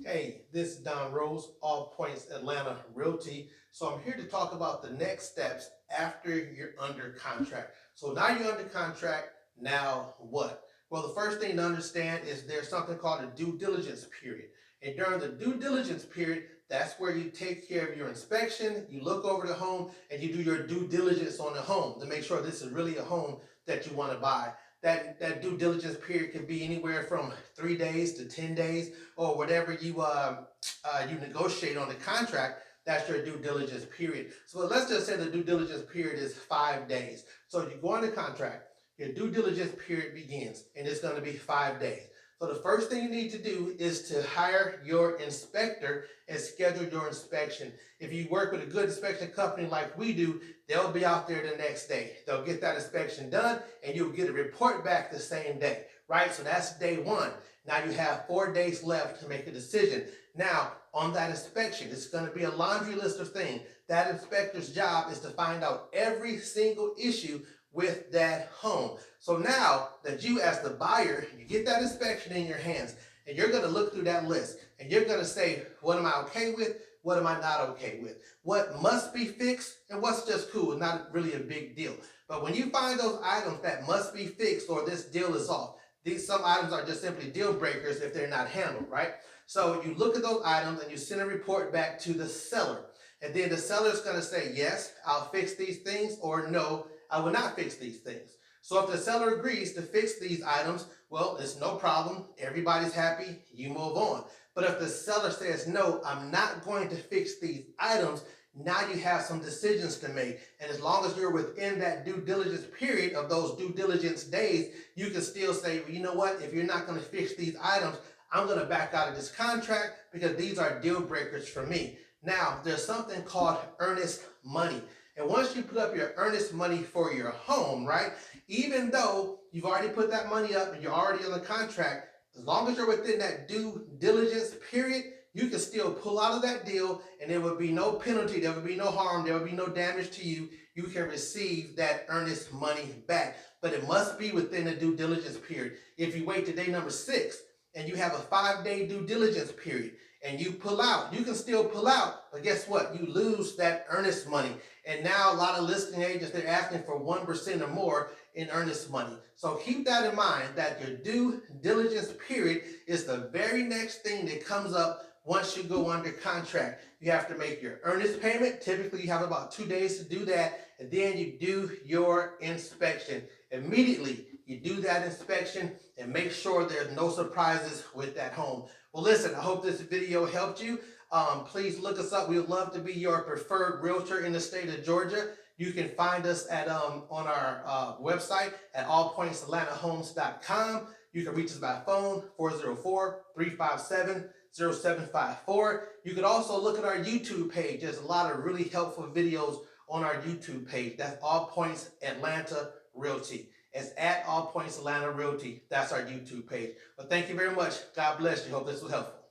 Hey, this is Don Rose, All Points Atlanta Realty. So I'm here to talk about the next steps after you're under contract. So now you're under contract, now what? Well, the first thing to understand is there's something called a due diligence period. And during the due diligence period, that's where you take care of your inspection, you look over the home, and you do your due diligence on the home to make sure this is really a home that you want to buy. That due diligence period can be anywhere from 3 days to 10 days or whatever you negotiate on the contract. That's your due diligence period. So let's just say the due diligence period is 5 days. So you go on the contract, your due diligence period begins, and it's going to be 5 days. So the first thing you need to do is to hire your inspector and schedule your inspection. If you work with a good inspection company like we do, they'll be out there the next day. They'll get that inspection done, and you'll get a report back the same day, right? So that's day one. Now you have 4 days left to make a decision. Now, on that inspection, it's going to be a laundry list of things. That inspector's job is to find out every single issue with that home. So now that you, as the buyer, you get that inspection in your hands, and you're going to look through that list, and you're going to say, what am I okay with? What am I not okay with? What must be fixed and what's just cool, not really a big deal. But when you find those items that must be fixed or this deal is off, some items are just simply deal breakers if they're not handled, right? So you look at those items and you send a report back to the seller. And then the seller is going to say, yes, I'll fix these things, or no, I will not fix these things. So if the seller agrees to fix these items, well, it's no problem. Everybody's happy. You move on. But if the seller says, no, I'm not going to fix these items, now you have some decisions to make. And as long as you're within that due diligence period of those due diligence days, you can still say, well, you know what? If you're not going to fix these items, I'm going to back out of this contract because these are deal breakers for me. Now, there's something called earnest money. And once you put up your earnest money for your home, right, even though you've already put that money up and you're already on the contract, as long as you're within that due diligence period, you can still pull out of that deal and there would be no penalty, there would be no harm, there would be no damage to you. You can receive that earnest money back, but it must be within the due diligence period. If you wait to day number 6 and you have a 5-day due diligence period and you pull out, you can still pull out, but guess what? You lose that earnest money. And now a lot of listing agents, they're asking for 1% or more in earnest money. So keep that in mind, that your due diligence period is the very next thing that comes up once you go under contract. You have to make your earnest payment. Typically, you have about 2 days to do that, and then you do your inspection. Immediately, you do that inspection and make sure there's no surprises with that home. Well, listen, I hope this video helped you. Please look us up. We would love to be your preferred realtor in the state of Georgia. You can find us at on our website at allpointsatlanta.homes.com. You can reach us by phone, 404-357-0754. You can also look at our YouTube page. There's a lot of really helpful videos on our YouTube page. That's All Points Atlanta Realty. It's at All Points Atlanta Realty. That's our YouTube page. But thank you very much. God bless you. Hope this was helpful.